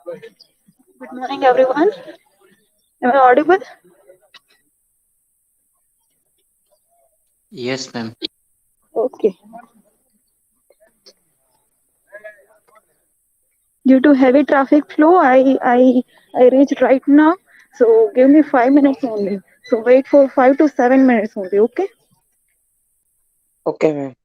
Good morning, everyone. Am I audible? Yes, ma'am. Okay. Due to heavy traffic flow, I reached right now. So give me 5 minutes only. So wait for 5 to 7 minutes only. Okay. Okay, ma'am.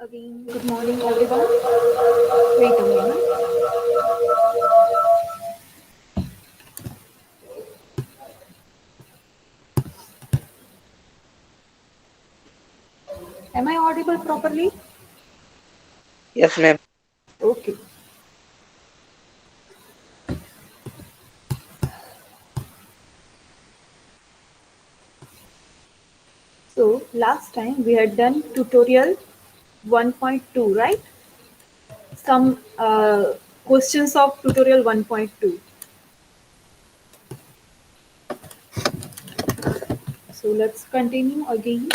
Again, good morning, everyone. Wait a moment. Am I audible properly? Yes, ma'am. Okay. So, last time we had done tutorial 1.2, right? Some questions of tutorial 1.2. So, let's continue again.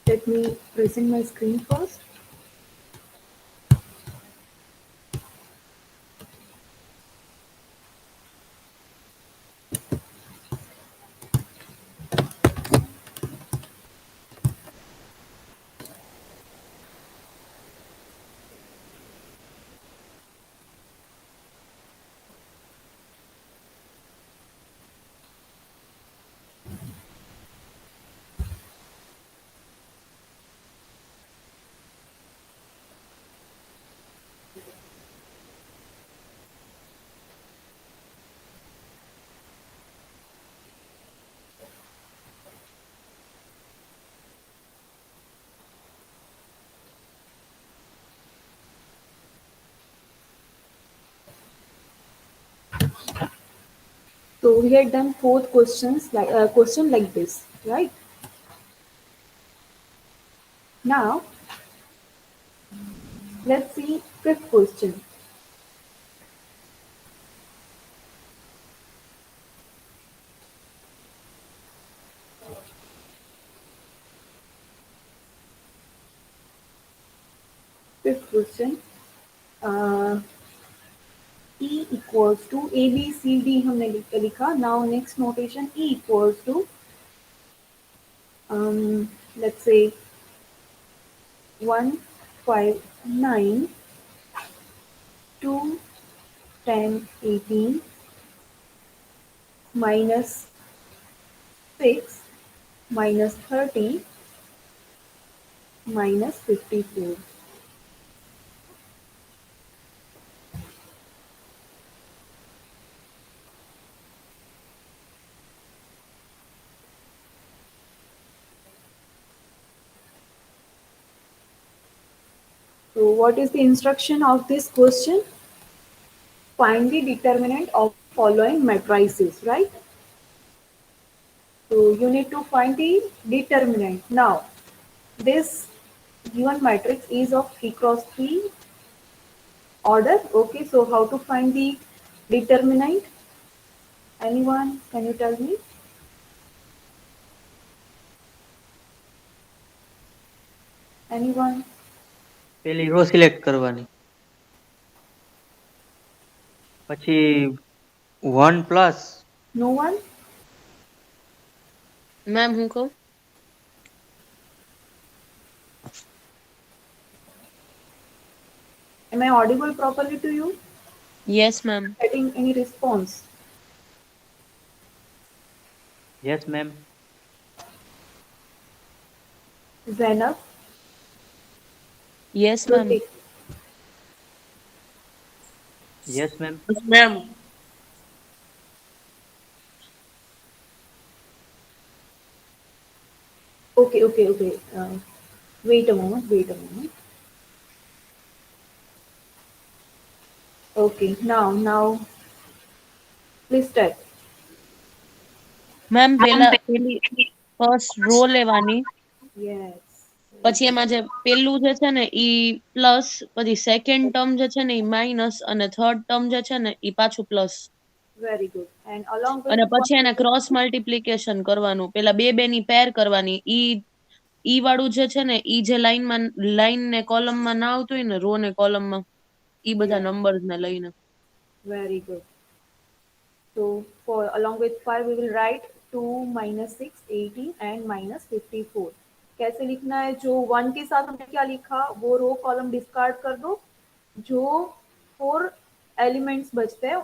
Let me present my screen first. So, we had done fourth questions like question like this, right? Now, let's see fifth question. Fifth question. Uh, E equals to A B C D हमने लिखा. Now next notation E equals to let's say 159 2 10 18 minus 6 minus 30 minus 54. So what is the instruction of this question? Find the determinant of following matrices, right? So you need to find the determinant. Now this given matrix is of 3 cross 3 order. Okay, so how to find the determinant? Anyone? Can you tell me? Anyone? પેલી row select કરવાની પછી 1 plus No one? Ma'am हूँ को Am I audible properly to you? Yes ma'am Getting any response? Yes ma'am Zainab? Yes ma'am Jyoti? Yes ma'am Ma'am. Okay, okay, okay. Wait a moment, wait a moment. Okay, now Please type. Ma'am પેલી first row લેવાની, Yes. પછી એમાં જે પેલું જે છે ને ઈ plus, પછી સેકન્ડ ટર્મ જે છે ને ઈ માઇનસ, અને થર્ડ ટર્મ જે છે ને ઈ પાછું plus, Very good. And along with અને પછી એને ક્રોસ મલ્ટિપ્લિકેશન કરવાનું, પેલા બે ની પેર કરવાની. ઈ વાળું જે છે ને ઈ જે લાઈન ને કોલમમાં ના આવતું હોય ને, રો ને કોલમમાં, ઈ બધા Yeah. નંબર્સ ને લઈને. Very good. So for along with 5 we will write 2 minus 6 18 and minus 54. कैसे लिखना है? जो 1 के साथ हमने क्या लिखा वो रो कॉलम डिस्कार्ड कर दो, जो 4 एलिमेंट्स बचते हैं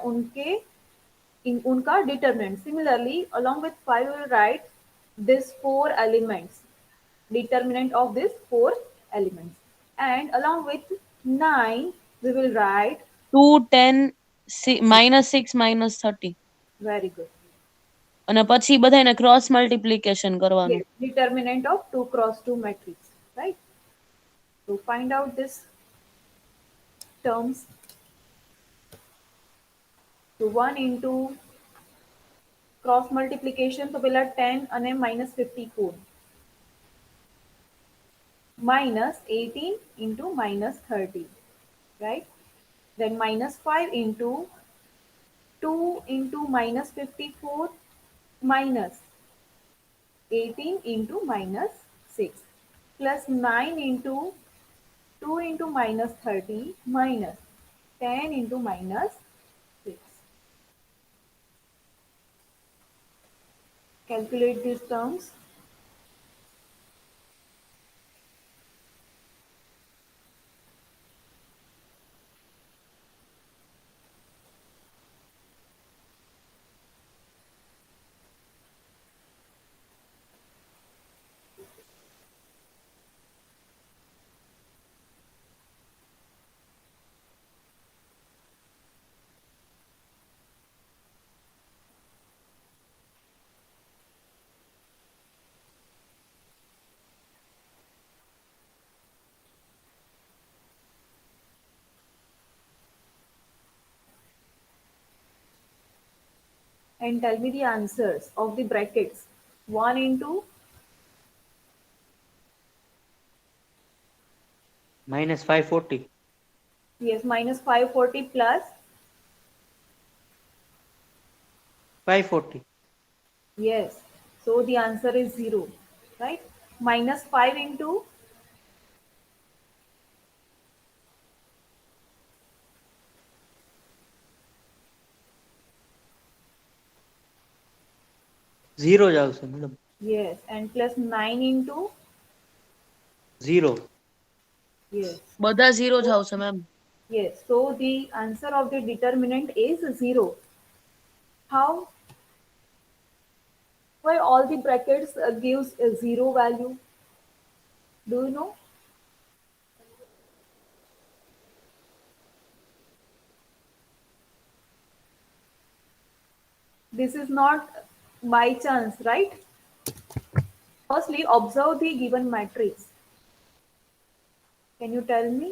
उनका determinant. Similarly along with 5 we will write this 4 elements, determinant of this 4 elements, and along with 9 we will write 2 10 -6 -30, very good. અને પછી બધાને ક્રોસ મલ્ટિપ્લિકેશન કરવાનું. Yes, determinant of 2 cross 2 matrix, right? So find out this terms. So 1 into cross multiplication तो પેલા 10 અને -54 minus 18 into -30, right? Then -5 into 2 into -54 minus 18 into -6 plus 9 into 2 into -30 minus 10 into -6. Calculate these terms. And tell me the answers of the brackets. 1 into -540. yes minus 540 plus 540. yes. So the answer is 0, right? Minus 5 into 0 જ આવશે madam. yes, and plus 9 into 0. yes. બધા 0 જ આવશે ma'am. Yes, so the answer of the determinant is 0. How? Why all the brackets gives a 0 value? Do you know? This is not by chance, right? Firstly, observe the given matrix. Can you tell me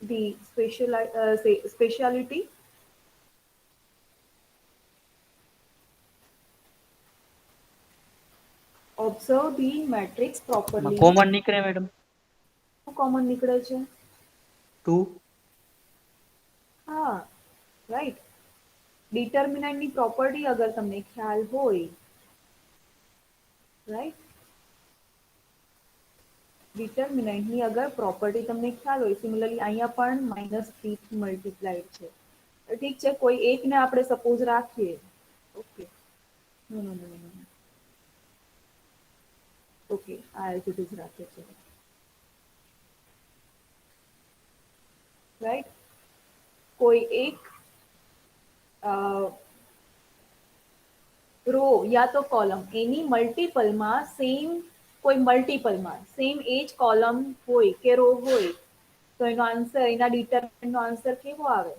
the speciality? Observe the matrix properly. Common નીકળે madam. શું common નીકળે છે? 2. હા, right. Determinant ની property અગર તમને ખ્યાલ હોય, right? Determinant ની અગર property તમને ખ્યાલ હોય, similarly અહીંયા પણ -3 multiplied છે. ઠીક છે, કોઈ એકને આપણે suppose રાખીએ. Okay. No. Okay, આ as it is રાખે છે. Right? કોઈ એક રો યા તો કોલમ એની મલ્ટીપલમાં સેમ એજ કોલમ હોય કે રો હોય તો એનો આન્સર એના ડિટરમિનન્ટનો આન્સર કેવો આવે?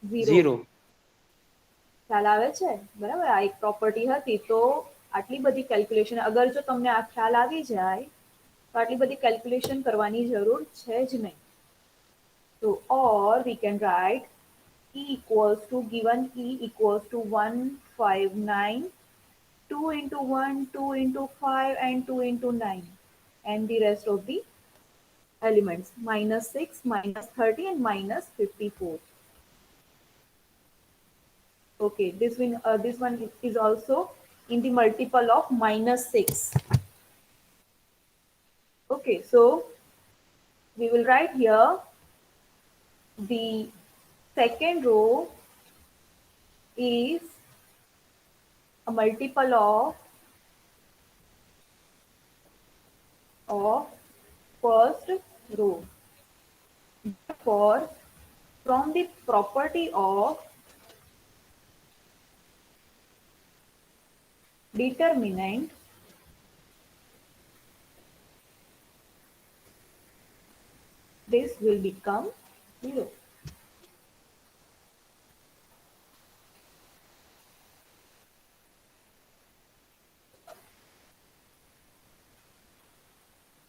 0. 0. ખ્યાલ આવે છે? બરાબર, આ એક પ્રોપર્ટી હતી. તો આટલી બધી કેલ્ક્યુલેશન અગર જો તમને આ ખ્યાલ આવી જાય તો આટલી બધી કેલ્ક્યુલેશન કરવાની જરૂર છે જ નહીં. તો or we can write equals to, given E equals to 159, 2 into 1, 2 into 5 and 2 into 9, and the rest of the elements minus 6, minus 30 and minus 54. Okay, this one is also in the multiple of minus 6. Okay, so we will write here the second row is a multiple of first row. Therefore, from the property of determinant, this will become 0.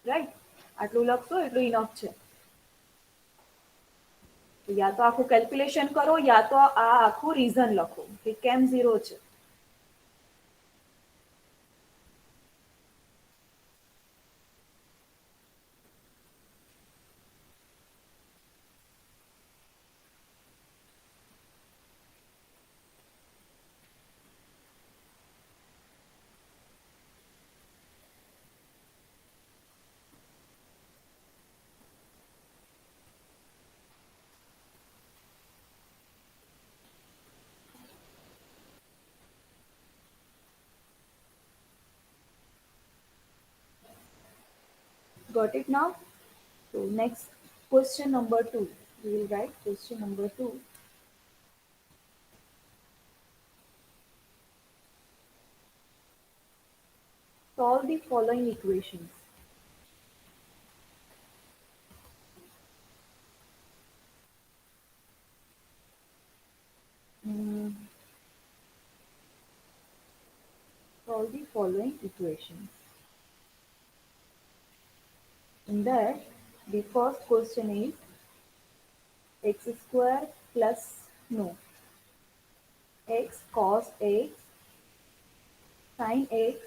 Right, આટલું લખશો એટલું enough છે. યા તો આખું calculation કરો યા તો આ આખું રીઝન લખો કે કેમ 0 છે. Got it now? So next, question number 2. We will write question number 2. Solve the following equations. Solve the following equations. In that, the first question is x square plus x cos x sin x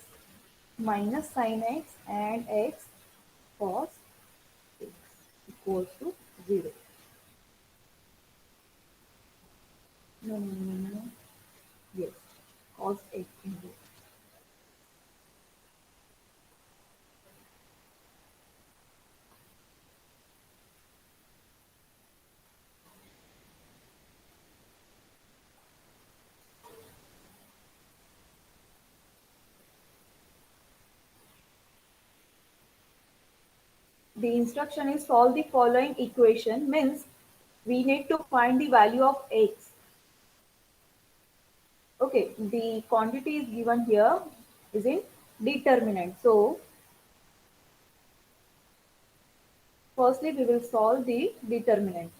minus sin x and x cos x equals to 0. No. Yes, cos x into. The instruction is solve the following equation, means we need to find the value of x. Okay, the quantity is given here is in determinant. So, firstly we will solve the determinant.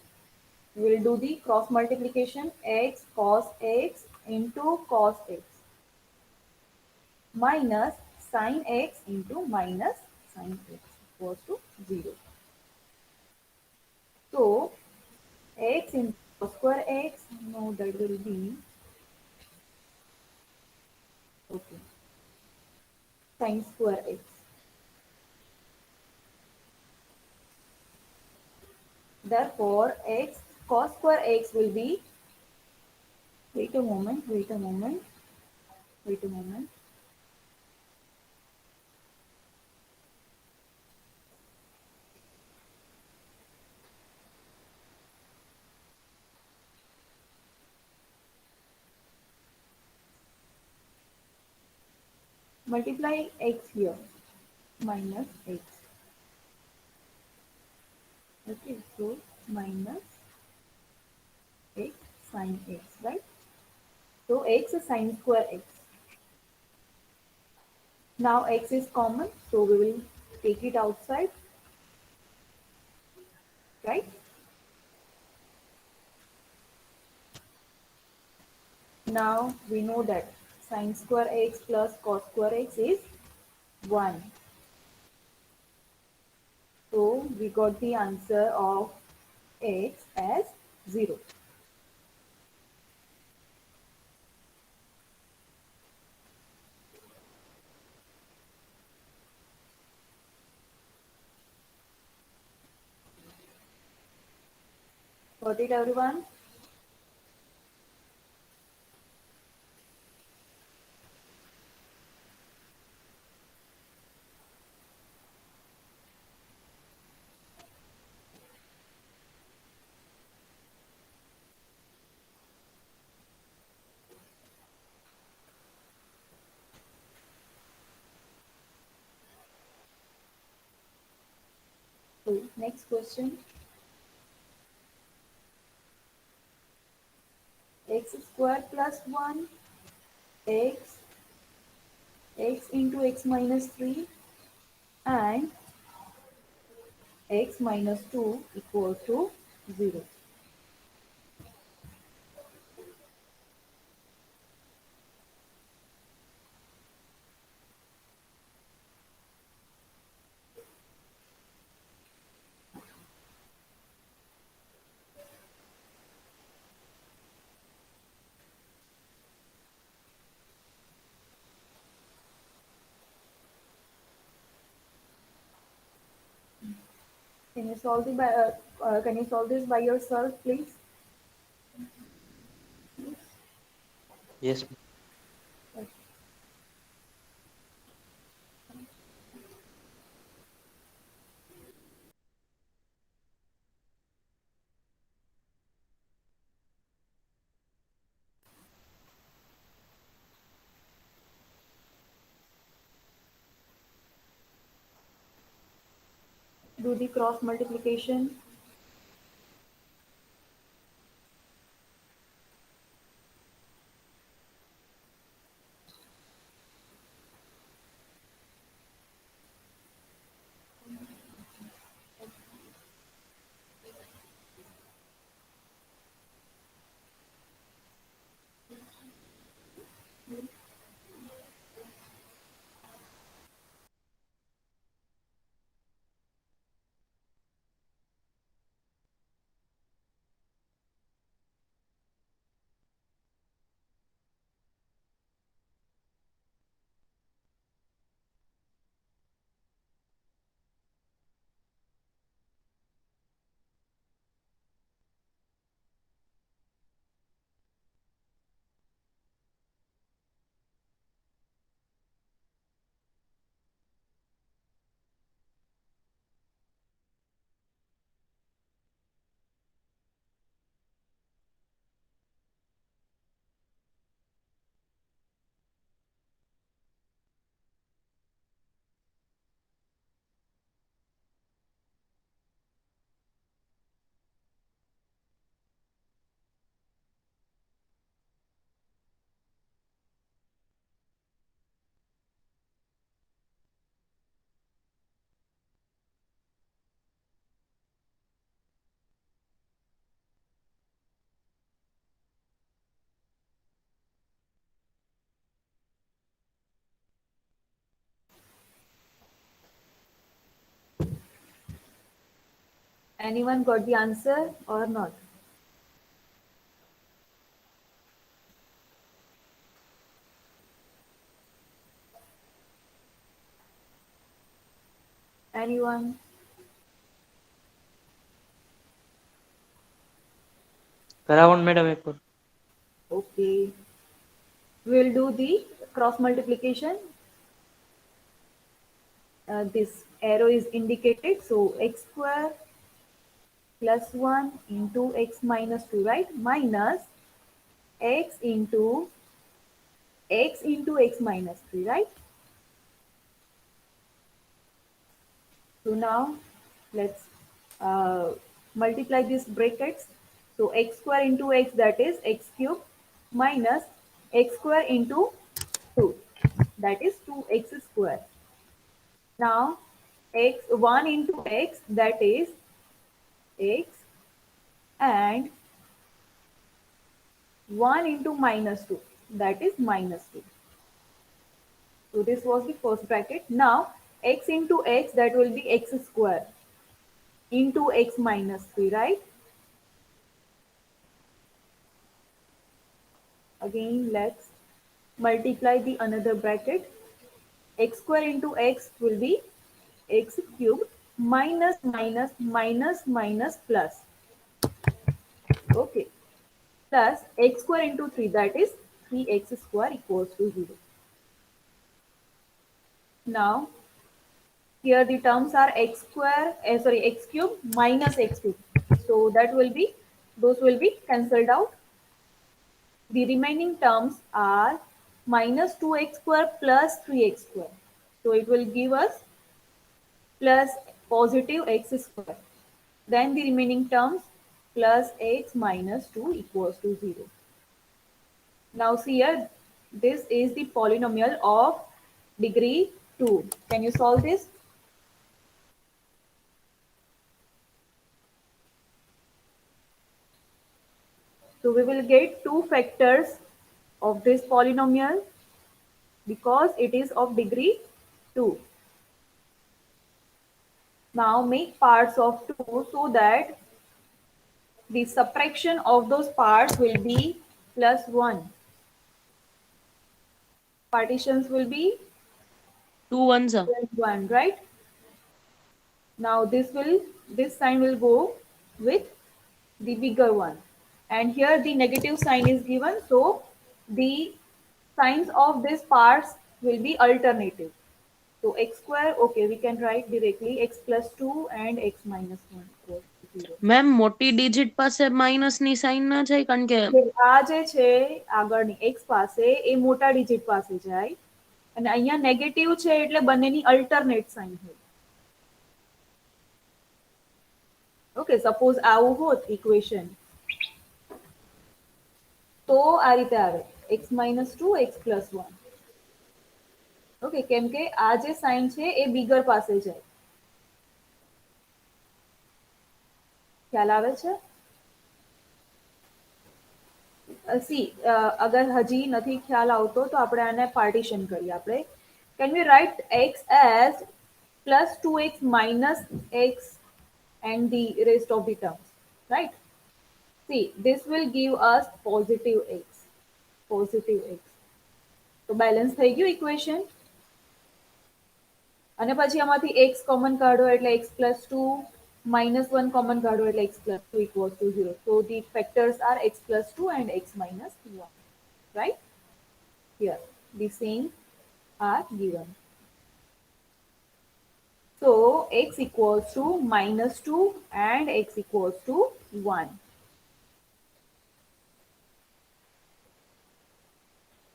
We will do the cross multiplication x cos x into cos x minus sin x into minus sin x equals to 0. So, x into cos square x, no, that will be, okay, sin square x. Therefore, x cos square x will be, wait a moment. Multiply x here, minus x. Okay, so minus x sin x, right? So x is sin square x. Now x is common, so we will take it outside, right? Now we know that sin square x plus cos square x is 1. So we got the answer of x as 0. Got it, everyone? So next question. X square plus 1 x x into x minus 3 and x minus 2 equal to 0. Can you solve can you solve this by yourself, please? Yes. Do the cross multiplication. Anyone got the answer or not? Anyone? करावन madam एक और. Okay. We'll do the cross multiplication. This arrow is indicated. So x square plus 1 into x minus 2, right? Minus x into x minus 3, right? So now let's multiply these brackets. So x square into x, that is x cube, minus x square into 2, that is 2x square. Now x 1 into x, that is x, and 1 into minus 2, that is minus 2. So this was the first bracket. Now x into x, that will be x square into x minus 3, right? Again, let's multiply the another bracket. X square into x will be x cubed minus minus minus minus plus. Okay, plus x square into 3, that is 3x square equals to 0. Now here the terms are x square, x cube minus x cube. So that will be, those will be cancelled out. The remaining terms are minus 2x square plus 3x square. So it will give us plus positive x square. Then the remaining terms plus x minus 2 equals to 0. Now see here, this is the polynomial of degree 2. Can you solve this? So we will get two factors of this polynomial because it is of degree 2. Now make parts of 2 so that the subtraction of those parts will be plus 1. Partitions will be 2 ones are. 1, right? Now this sign will go with the bigger one. And here the negative sign is given, so the signs of these parts will be alternative. So x square, okay, we can write directly x plus 2 and x minus 1 equals to 0. Ma'am મોટી digit પાસે minus ની sign ના જાય કારણ કે આ જે છે આગળની x પાસે એ મોટા ડિજિટ પાસે જાય અને અહીંયા નેગેટિવ છે એટલે બંનેની અલ્ટરનેટ સાઇન હોય. ઓકે, સપોઝ આવું હોત ઇક્વેશન તો આ રીતે આવે x minus 2 x plus 1. Okay, કેમ કે આ જે સાઇન છે એ બિગર પાસે જાય. ખ્યાલ આવે છે? સી અગર હજી નથી ખ્યાલ આવતો તો આપણે આને પાર્ટીશન કરીએ. આપણે can we write x as plus 2x minus x and the rest of the terms, right? See, this will give us positive x. Positive x. તો બેલેન્સ થઈ ગયું ઇક્વેશન. અને પછી આમાંથી x કોમન કાઢો એટલે x plus 2 minus 1 common કાઢો એટલે x plus 2 equals to 0. So the factors are x plus 2 and x minus 1. Right? Here, the same are given. So x equals to minus 2 and x equals to 1.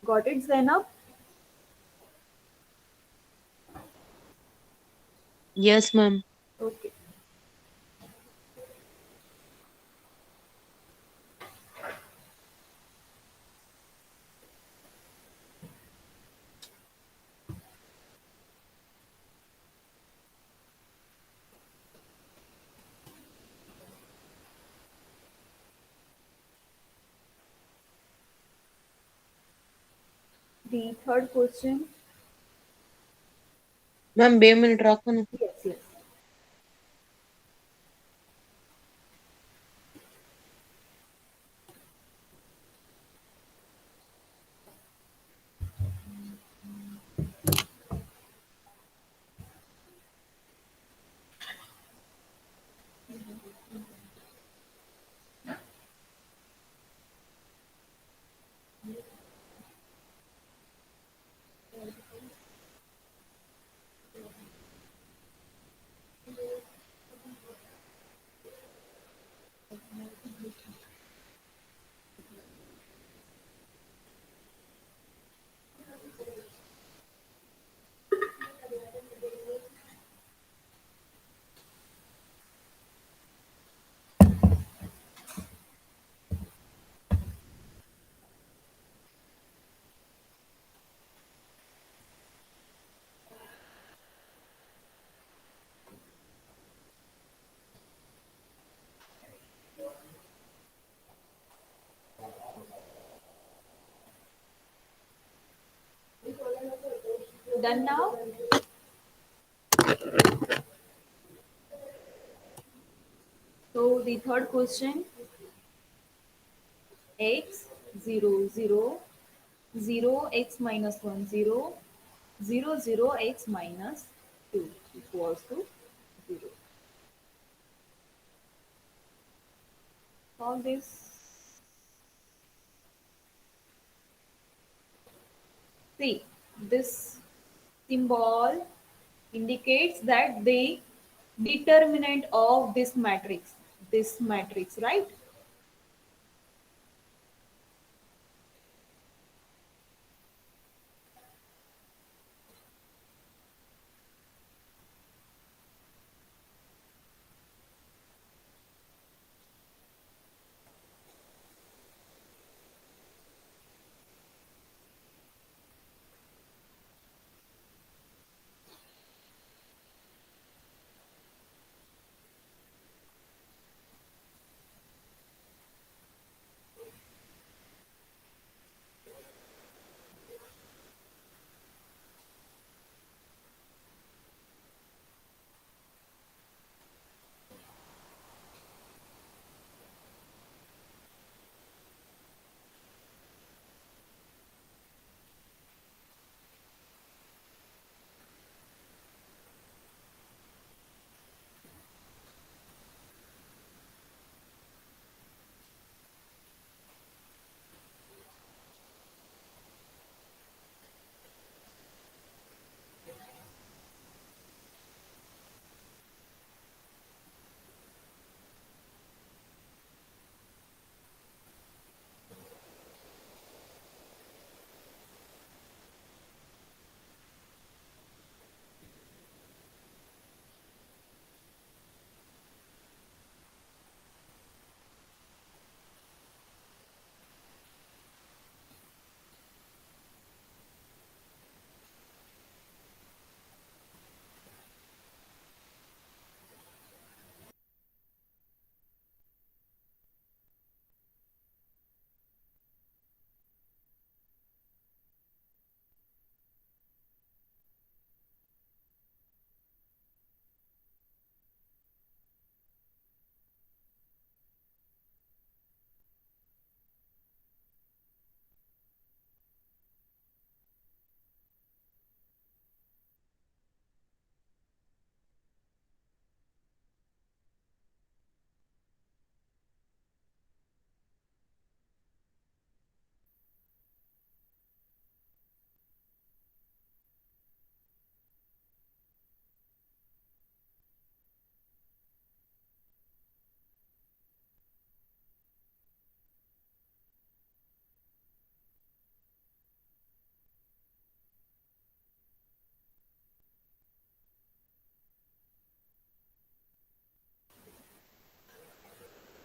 Got it, Zainab? Yes ma'am. Okay. The third question. Ma'am 2 minute રાખો ને. Yes, yes. Done now? So the third question, x 0 0 0 x minus 1 0 0 0 x minus 2 equals to 0. Solve this. See, this symbol indicates that the determinant of this matrix, right?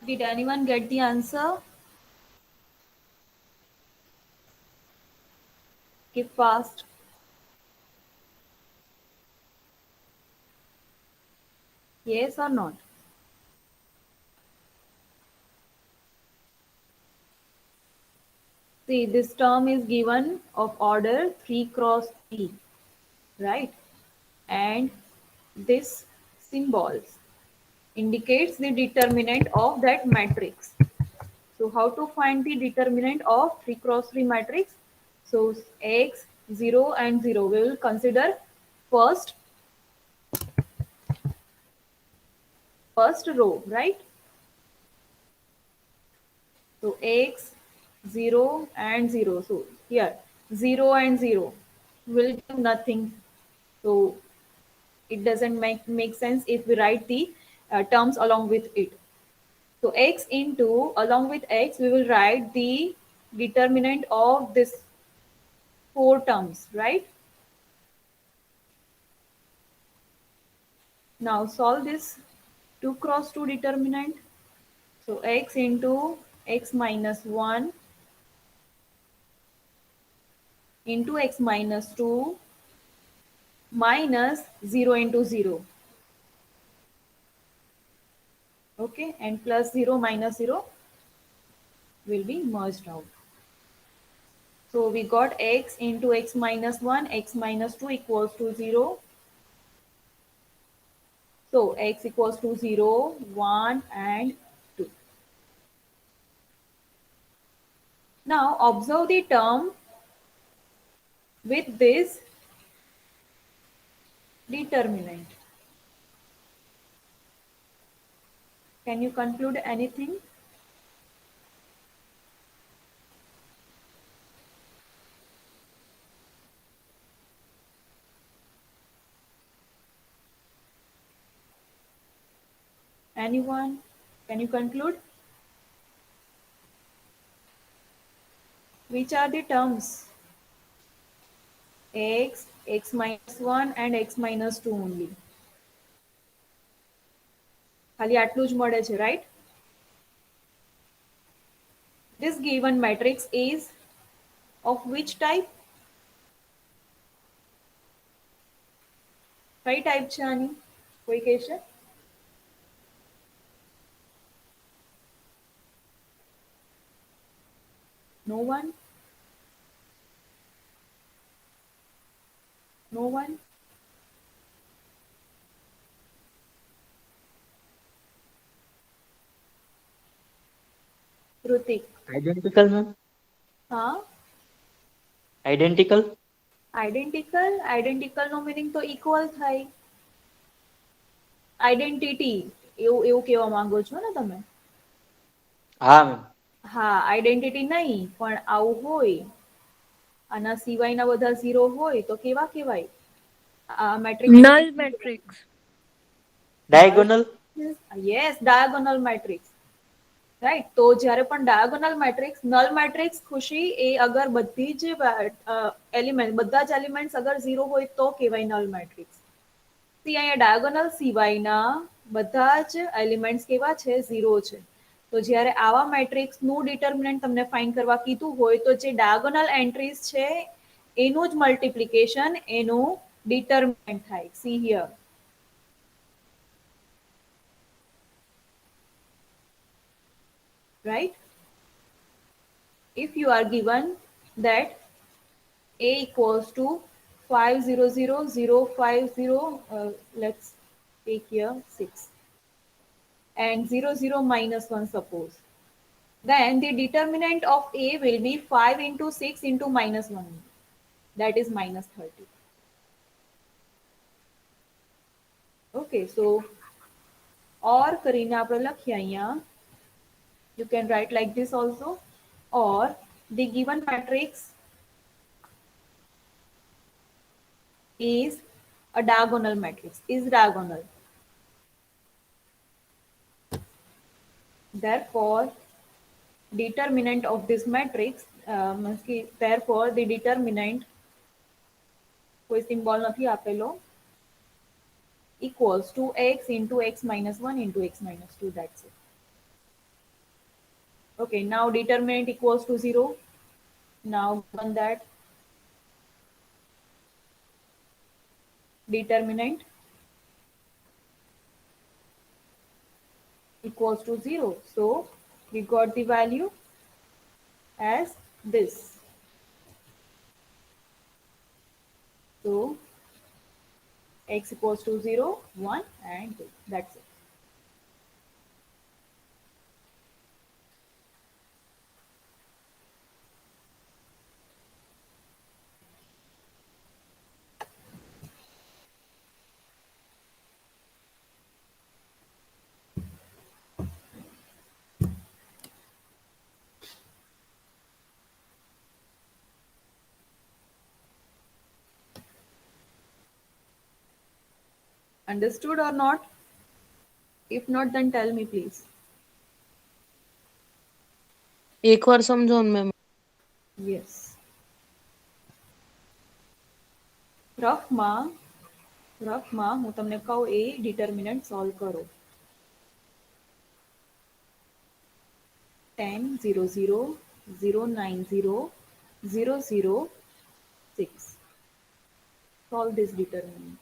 Did anyone get the answer? Give fast. Yes or not? See, this term is given of order 3 cross 3, right? And this symbols indicates the determinant of that matrix. So how to find the determinant of 3 cross 3 matrix? So x, 0 and 0. We will consider first first row, right? So x, 0 and 0. So here 0 and 0 will give nothing. So it doesn't make sense if we write the terms along with it. So x into, along with x, we will write the determinant of this four terms, right? Now solve this 2 cross 2 determinant. So x into x minus 1 into x minus 2 minus 0 into 0. Okay, and plus 0 minus 0 will be merged out. So we got x into x minus 1, x minus 2 equals to 0. So x equals to 0, 1 and 2. Now observe the term with this determinant. Can you conclude anything? Anyone? Can you conclude? Which are the terms? X, x minus 1 and x minus 2 only. ખાલી આટલું જ મળે છે, right? This given matrix is of which type? કઈ type છે આની? કોઈ કહેશે? No one? No one? Rutik. Identical, ma'am. હા? Identical. Identical નો meaning તો equal થાય. Identity એવું કહેવા માંગો છો ને તમે? હા, ma'am. હા, આઈડેન્ટિટી નહીં, પણ આવું હોય, આના સિવાયના બધા 0 હોય તો કેવા કહેવાય? આ matrix Null matrix. Diagonal. Yes, diagonal matrix. Right, તો જ્યારે પણ ડાયાગોનલ મેટ્રિક્સ, નલ મેટ્રિક્સ ખુશી એ અગર બધી જ એલિમેન્ટ, બધા જ એલિમેન્ટ્સ અગર 0 હોય તો કહેવાય નલ મેટ્રિક્સ. અહીંયા ડાયાગોનલ સિવાયના બધા જ એલિમેન્ટ્સ કેવા છે? 0 છે. તો જ્યારે આવા મેટ્રિક્સનું ડિટર્મિનન્ટ તમને ફાઇન્ડ કરવા કીધું હોય તો જે ડાયાગોનલ એન્ટ્રીઝ છે એનું જ મલ્ટિપ્લિકેશન એનું ડિટર્મિનન્ટ થાય. C here. Right? If you are given that a equals to 500050, let's take here 6 and 00 minus 1 suppose, then the determinant of a will be 5 into 6 into minus 1, that is minus 30. Okay, so or કરીને આપણે લખીએ અહીંયા. You can write like this also, or the given matrix is a diagonal matrix, is diagonal. Therefore, determinant of this matrix, therefore the determinant, કોઈ symbol નથી આપેલો, equals to x into x minus 1 into x minus 2, that's it. Okay, now determinant equals to 0. Now given that determinant equals to 0. So we got the value as this. So x equals to 0, 1 and 2. That's it. Understood or not? If not, then tell me please. એકવાર સમજો ને ma'am. Yes. રફમાં હું તમને કહું એ determinant solve કરો. 10 0 0 0 9 0 0 0 6. Solve this determinant.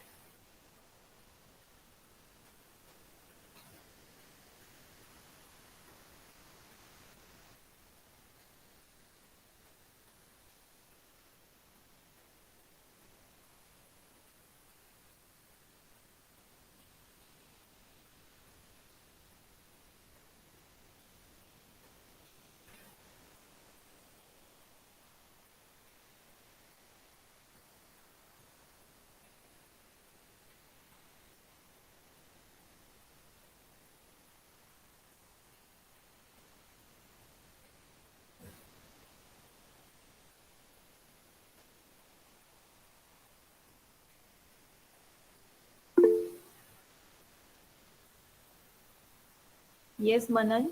Yes, Manan.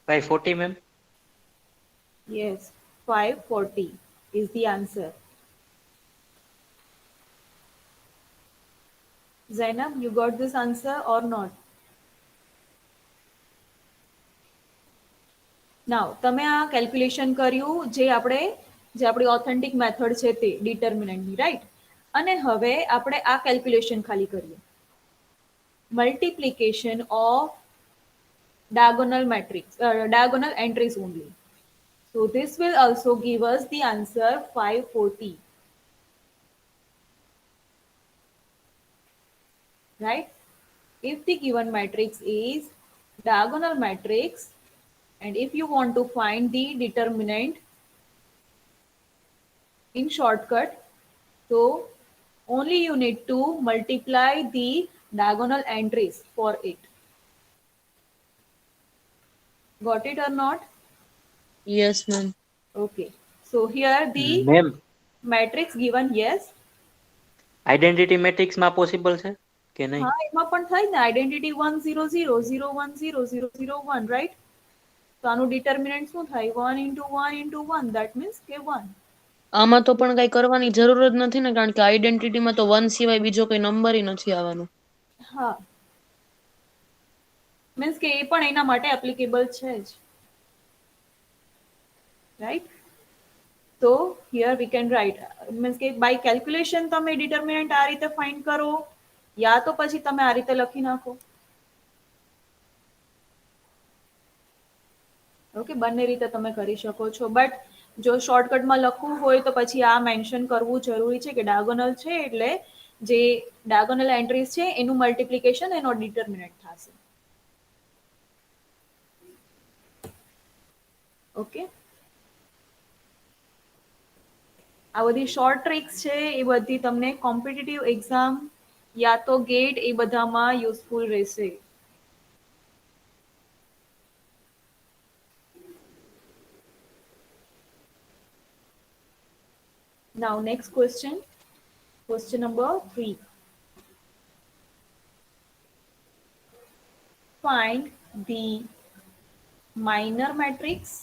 By 40, ma'am. Yes, 540 is the answer. Zainab, you got this answer or not? નાઉ તમે આ calculation કર્યું જે આપણી ઓથેન્ટિક મેથડ છે તે ડિટર્મિનન્ટની, રાઈટ? અને હવે આપણે આ કેલ્ક્યુલેશન ખાલી કરીએ, multiplication of diagonal matrix, diagonal entries only. So this will also give us the answer 540, right? If the given matrix is diagonal matrix and if you want to find the determinant in shortcut, so only you need to multiply the diagonal entries for it. Got it or not? Yes, ma'am. Okay. So here the Ma'am, matrix given, yes. Identity matrix માં possible છે કે નહીં? હા, એમાં પણ થાય ને identity 1 0 0 0 1 0 0 0 1, right? તો આનું ડિટર્મિનન્ટ શું થાય? 1 into 1 into 1, that means કે 1. આમાં તો પણ કઈ કરવાની જરૂર જ નથી ને, કારણ કે આઈડેન્ટિટીમાં તો 1 સિવાય બીજો કોઈ નંબર ય નથી આવવાનો. હા, મીન્સ કે એ પણ એના માટે એપ્લિકેબલ છે જ, right? So here we can write, means કે by calculation તમે determinant આ રીતે find કરો યા તો પછી તમે આ રીતે લખી નાખો. ઓકે, બંને રીતે તમે કરી શકો છો, બટ જો શોર્ટકટમાં લખવું હોય તો પછી આ મેન્શન કરવું જરૂરી છે કે ડાયગોનલ છે એટલે જે ડાયગોનલ એન્ટ્રીઝ છે એનું મલ્ટિપ્લિકેશન એનો ડિટર્મિનન્ટ થશે. ઓકે, આ બધી શોર્ટ ટ્રિક્સ છે એ બધી તમને કોમ્પિટિટિવ એક્ઝામ યા તો ગેટ એ બધામાં યુઝફુલ રહેશે. Now next question, question number 3. Find the minor matrix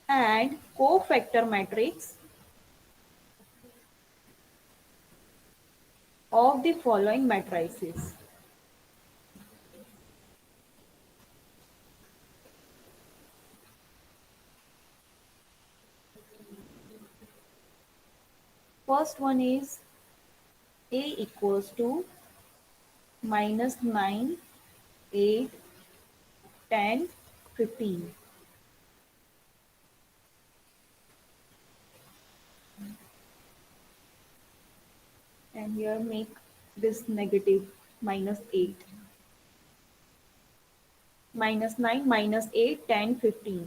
and cofactor matrix of the following matrices. First one is A equals to -9, 8, 10, 15. And here make this negative -8. -9, -8, 10, 15.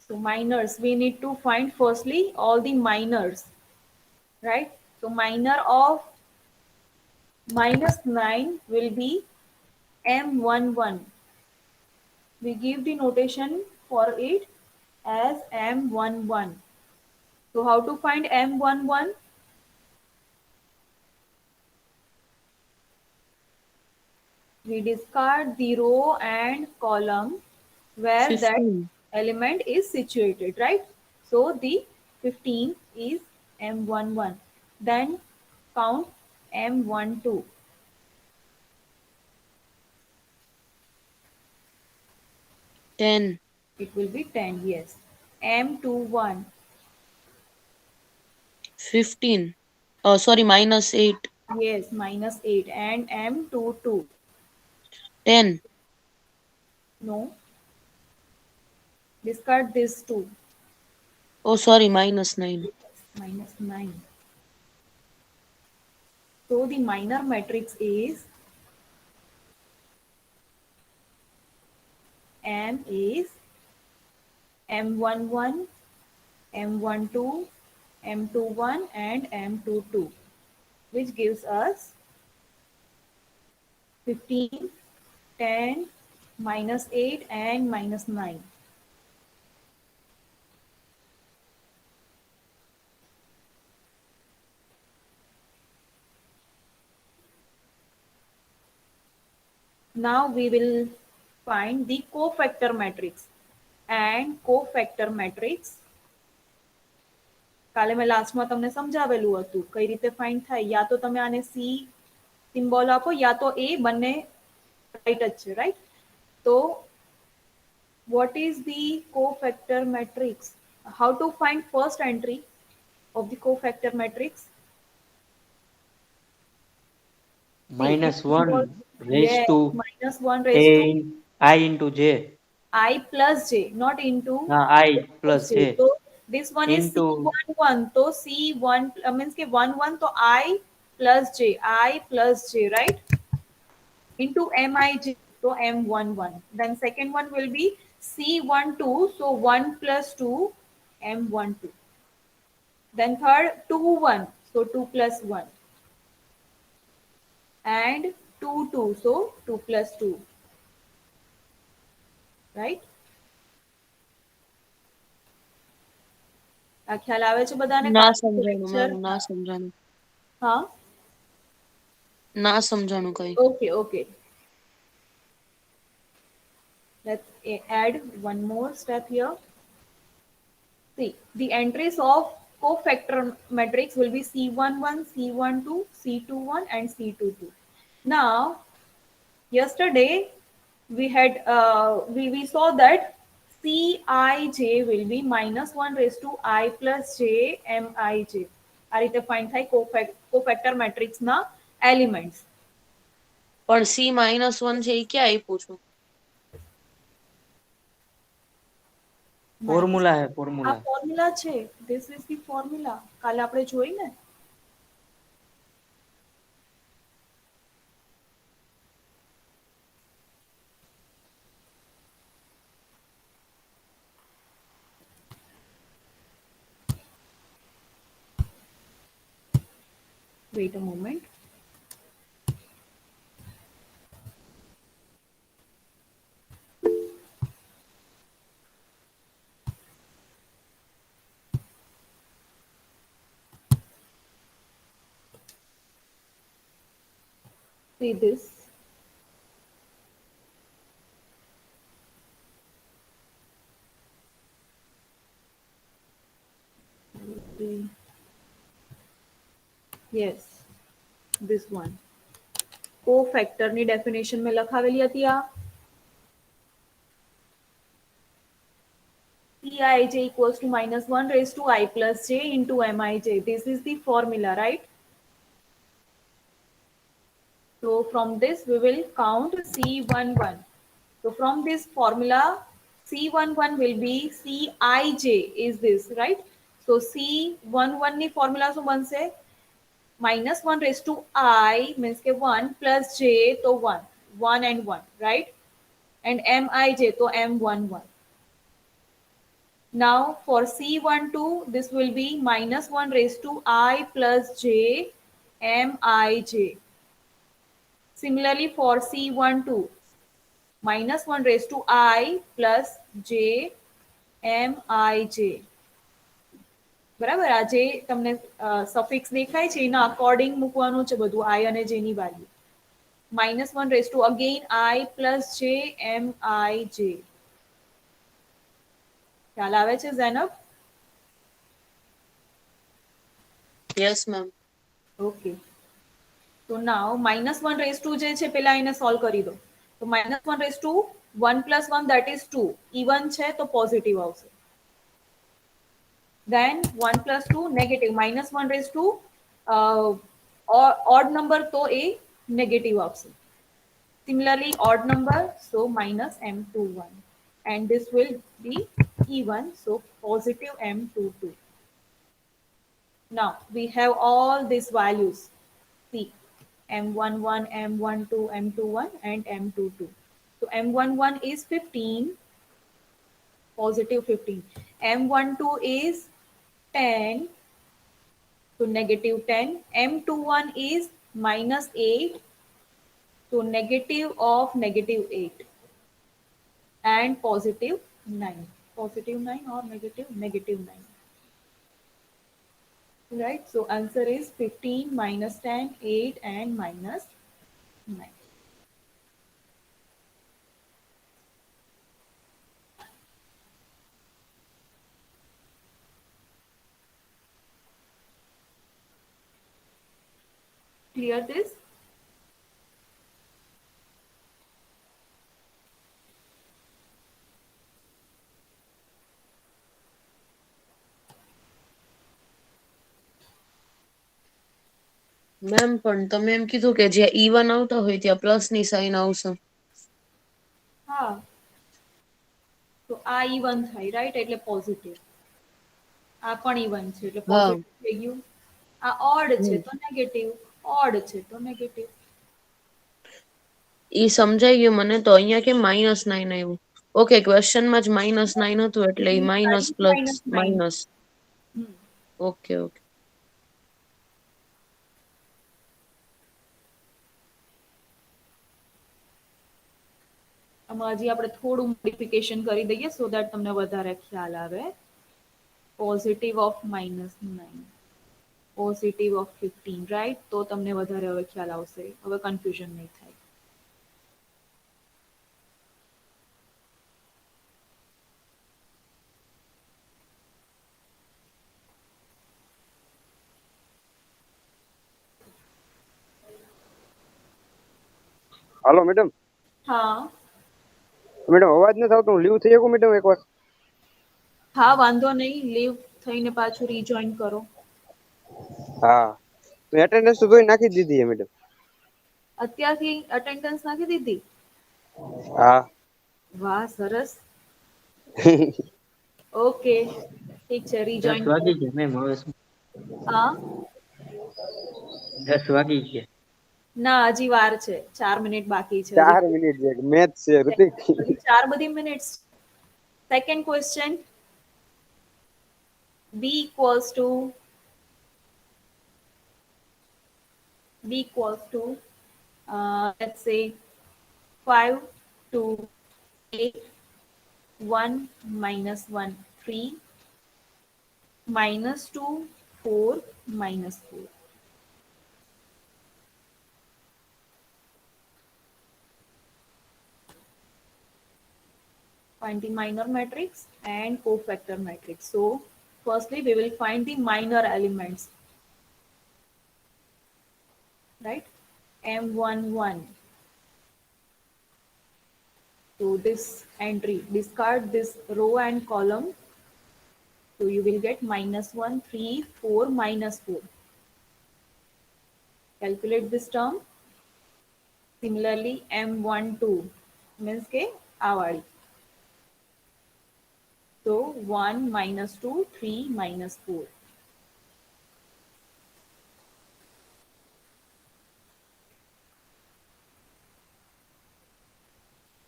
So minors, we need to find firstly all the minors, right? So minor of -9 will be M11. We give the notation for it as M11. So how to find M11? We discard the row and column where 15. that element is situated, right? So the 15 is M11. Then count M12. ten. It will be 10, yes. M21. 15. Oh, sorry, -8. Yes, -8. And M22. 10. No. Discard this 2. Oh, sorry, -9. -9. So the minor matrix is M is M11, M12, M21 and M22, which gives us 15, 10, -8 and -9. Now we will find the cofactor matrix. And cofactor matrix કાલે મેં લાસ્ટમાં તમને સમજાવેલું હતું કઈ રીતે find થાય. યા તો તમે આને C સિમ્બોલ આપો યા તો A, બંને રાઈટ જ છે, રાઈટ? તો what is the cofactor matrix? How to find first entry of the cofactor matrix? -1 raised Yes, to -1 raised to I into j. I plus j, not into I plus j So this one is into C11. So C1 means ke 1 1. So I plus j, right? Into mij. So M11. Then second one will be C12. So 1 plus 2 M12. Then third 2 1. So 2 plus 1. And 2 2. So 2 plus 2. Right? આ ખ્યાલ આવે છે બધાને? ના સમજાણું ma'am, ના સમજાણું. હા, ના સમજાણું કઈ. Okay. Let's add one more step here. See, the entries of cofactor matrix will be C11, C12, C21 and C22. Now, yesterday we had we saw that Cij will be -1 raised to I plus j Mij. આ રીતે find થાય cofactor matrix ના elements. પણ C-1 છે એ ક્યાં આપ્યું છું? Formula હે આ ફોર્મ્યુલા. ફોર્મ્યુલા છે. This is the formula. કાલે આપણે જોઈ ને. Wait a moment. See this. Yes, this one. Cofactor ની definition में લખાવેલી હતી આ. Cij equals to -1 raised to I plus j into Mij. This is the formula, right? So from this we will count C11. So from this formula, C11 will be Cij is this, right? So C11 ની formula શું બનશે? -1 raised to I means ke 1 plus j to 1. 1 and 1, right? And Mij to M11. Now for C12, this will be -1 raised to I plus j Mij. Similarly for C12, -1 raised to I plus j Mij. બરાબર? આ જે તમને suffix દેખાય છે એના according મૂકવાનું છે બધું I અને j ની value. -1 raised to again I plus j Mij. ખ્યાલ આવે છે ઝેનબ? Yes ma'am. ઓકે. તો નાઉ -1 raised to જે છે પેલા એને સોલ્વ કરી દો. તો -1 raised to 1 plus 1 that is 2. Even છે તો પોઝિટિવ આવશે. Then 1 plus 2 negative. -1 raised to odd number તો એ negative આવશે. Similarly odd number, so -M21. And this will be even, so positive M22. Now we have all these values. See, M11, M12, M21 and M22. So M11 is 15, positive 15. M12 is 10, so negative 10. M21 is -8, so negative of -8. And positive 9. Positive 9 or negative? Negative 9. Right? So answer is 15 -10, 8 and -9. Clear this? Ma'am પણ તમે એમ કીધું કે જ્યાં E1 આવતા હોય ત્યાં plus ની sign આવશે. હા, તો આ E1 થાય રાઈટ, એટલે પોઝિટિવ. આ પણ E1 છે એટલે હા પોઝિટિવ થઈ ગયું. આ ઓડ છે તો નેગેટિવ, ઓડ છે તો નેગેટિવ. ઈ સમજાઈ ગયું મને. તો અહીંયા કેમ -9 આવ્યું? ઓકે, ક્વેશ્ચનમાં જ -9 હતું એટલે ઈ minus plus -9. Minus. Okay okay. આમાં હજી આપણે થોડું મોડિફિકેશન કરી દઈએ સો દેટ તમને વધારે ખ્યાલ આવે. Positive of -9, positive of 15, right? તો તમને વધારે હવે ખ્યાલ આવશે, હવે કન્ફ્યુઝન નહીં થાય. હાલો મેડમ. હા મેડમ અવાજ નથી આવતો, હું લીવ થઈ શકું મેડમ એકવાર? હા, વાંધો નહીં, લીવ થઈને પાછું રીજોઈન કરો. હા, તો એટેન્ડન્સ તો જોઈ નાખી દીધી છે મેડમ. અત્યારથી અટેન્ડન્સ નાખી દીધી? હા. વાહ, સરસ. ઓકે, ઠીક છે, 10 રીજોઈન કરો. વાગી ગયા મેમ, હવે શું? હા 10 વાગી ગયા. ના, હજી વાર છે, 4 મિનિટ બાકી છે. 4 મિનિટ છે, મેચ છે ઋતિક. હજી 4 બધી minutes. Second question. b equals to let's say 5 2 8 1 minus 1 3 minus 2 4 minus 4. Find the minor matrix and cofactor matrix. So firstly we will find the minor elements, right? M11. So this entry, discard this row and column. So you will get -1 3 4 minus 4. Calculate this term. Similarly M12 means के आवाड़ी. So 1 minus 2 3 minus 4.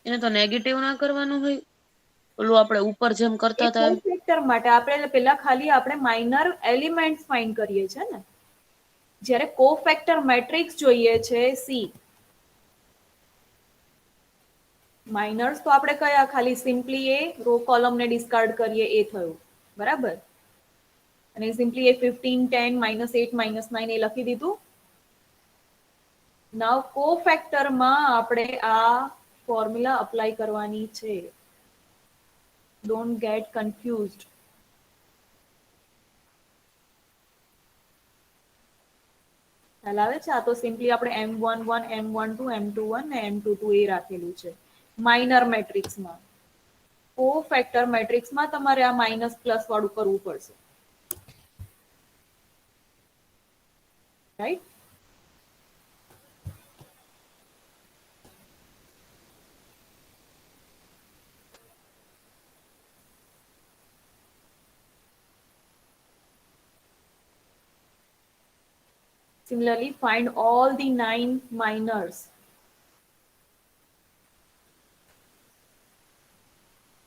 એને તો negative ના કરવાનું હોય, ઓલું આપણે ઉપર જેમ કરતા એક હતા એમ. કોફેક્ટર માટે આપણે પહેલા ખાલી આપણે માઇનર એલિમેન્ટ્સ ફાઇન્ડ કરીએ છે ને, જ્યારે કોફેક્ટર મેટ્રિક્સ જોઈએ છે સી. માઇનર્સ તો આપણે કયા ખાલી સિમ્પલી એ રો કોલમ ને ડિસ્કાર્ડ કરીએ એ થયું, બરાબર? અને સિમ્પલી એ 15 10 -8 -9 એ લખી દીધું. નાવ કોફેક્ટરમાં આપણે આ ફોર્મ્યુલા અપ્લાય કરવાની છે. Don't get confused. ખ્યાલ આવે છે? આ તો સિમ્પલી આપણે M11 M12 M21 ને M22 એ રાખેલું છે માઇનર મેટ્રિક્સમાં. કોફેક્ટર મેટ્રિક્સમાં તમારે આ માઇનસ પ્લસ વાળું કરવું પડશે, right? Similarly, find all the 9 minors.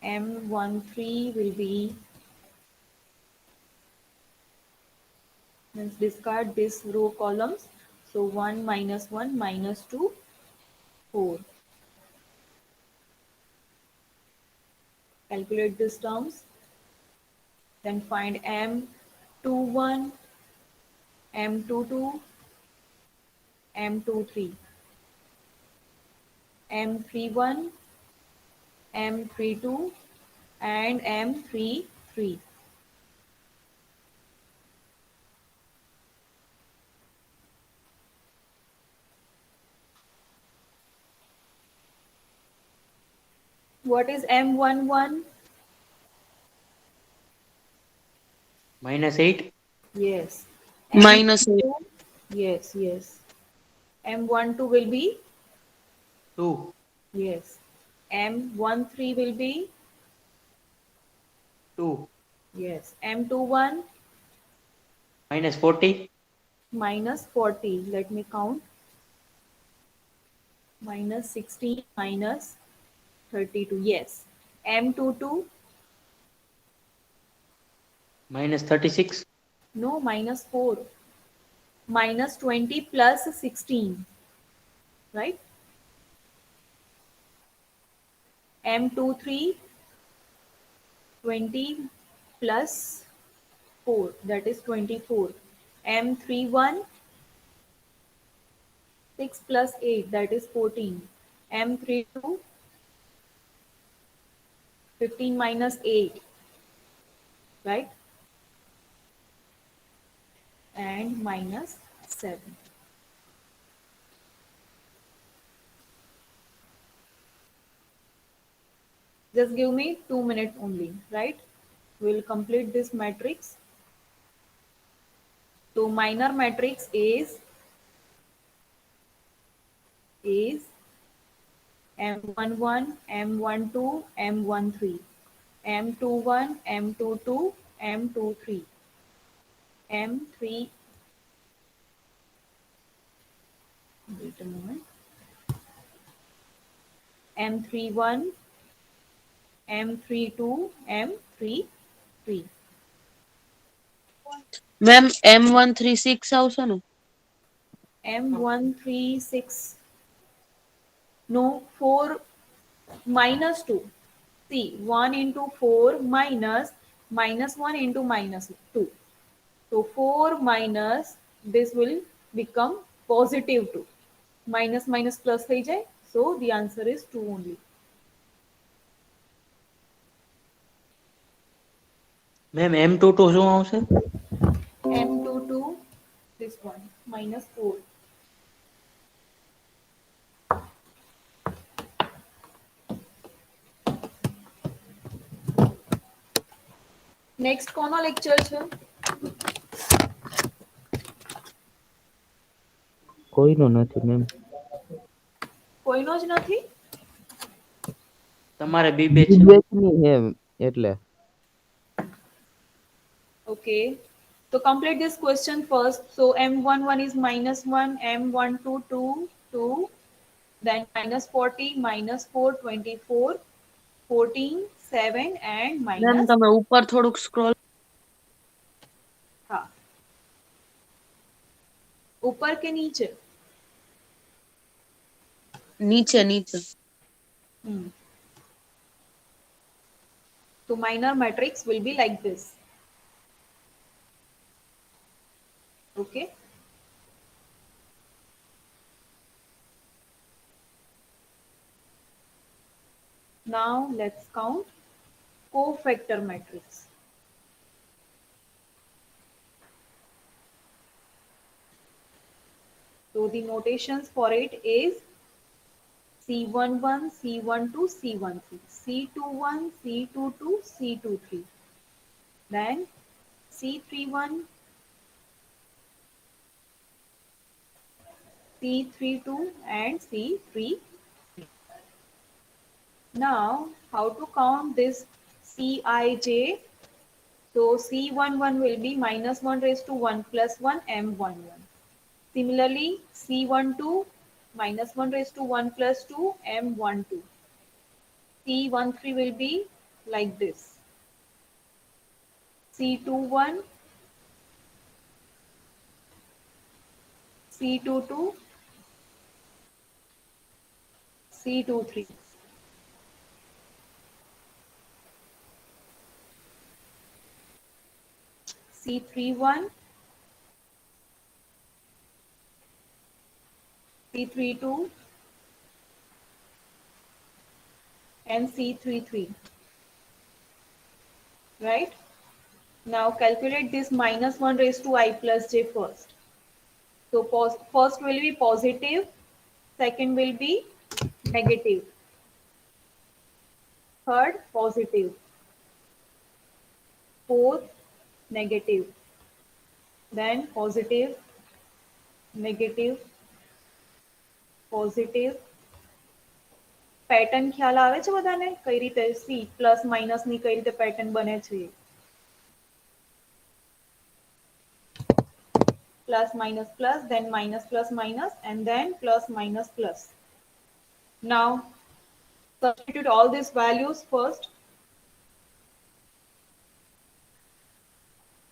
M13 will be, let's discard this row columns. So 1 minus 1 minus 2 4. Calculate these terms. Then find M21 M22 M23 M31 M32 and M33. What is M11? -8. Yes. -8. M2? Yes, yes. M12 will be? 2. Yes. M13 will be? 2. Yes. M21? -40. -40. Let me count. -16 -32. Yes. M22? -36. No, -4. -20 plus 16. Right? M23? 20 plus 4, that is 24. M31? 6 plus 8, that is 14. M32? 15 minus 8, right? And -7. Just give me 2 minutes only, right? We'll complete this matrix. So minor matrix is M11, M12, M13, M21, M22, M23, M3. Wait a moment. M31, M32, M33. Ma'am M136 આવશે ને? M136. No, 4 -2. See, 1 into 4 minus -1 into -2. So 4 minus this will become +2. Minus minus plus થઈ જાય. So the answer is 2 only. Ma'am M22 શું આવશે? M22, this one, -4. Next કોનો lecture છે? કોઈનો નથી મેમ. કોઈનો જ નથી? તમારે B-Batch છે? બીબેકની છે એટલે. Okay. So complete this question first. So M11 is -1, M12 2, then -40, -4, 24, 14, 7 and ma'am minus. તમે ઉપર થોડુંક સ્ક્રોલ. हाँ. ऊपर के नीचे? નીચે નીચે. So minor matrix will be like this. Okay. Now let's count cofactor matrix. So the notations for it is C11, C12, C13, C21, C22, C23, then C31, C32 and C3. Now, how to count this Cij? So C11 will be -1 raised to 1 plus 1 M11. Similarly, C12 -1 raised to 1 plus 2 M12. C13 will be like this. C21, C22, C23. C31, C32 and C33. Right? Now calculate this -1 raised to I plus j first. So first will be positive, second will be negative. third positive, fourth negative, then positive, negative, positive. Pattern ખ્યાલ આવે છે બધાને કઈ રીતે C plus minus ની કઈ રીતે pattern બને છે plus minus plus, then minus plus minus, and then plus minus plus. Now substitute all these values first,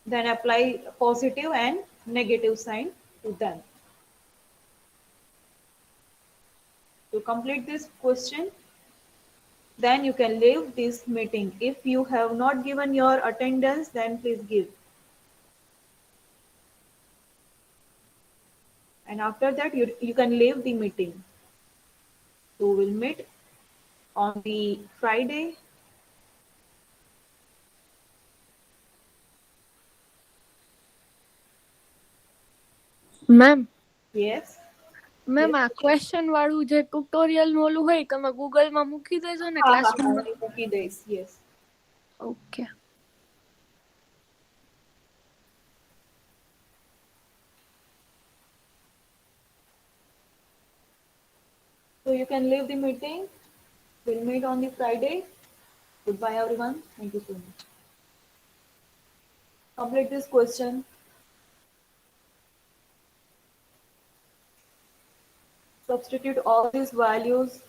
then apply positive and negative sign to them. To complete this question, then you can leave this meeting. If you have not given your attendance, then please give. And after that, you can leave the meeting. So we'll meet on the Friday. Ma'am Yes. Ma'am આ question વાળું જે tutorial નું ઓલું હોય તમે Google માં મૂકી દેજો ને ક્લાસરૂમ માં મૂકી દઈશ. Yes. Okay So you can leave the meeting. We'll meet on the Friday. Goodbye, everyone. Thank you so much. Complete this question. Substitute all these values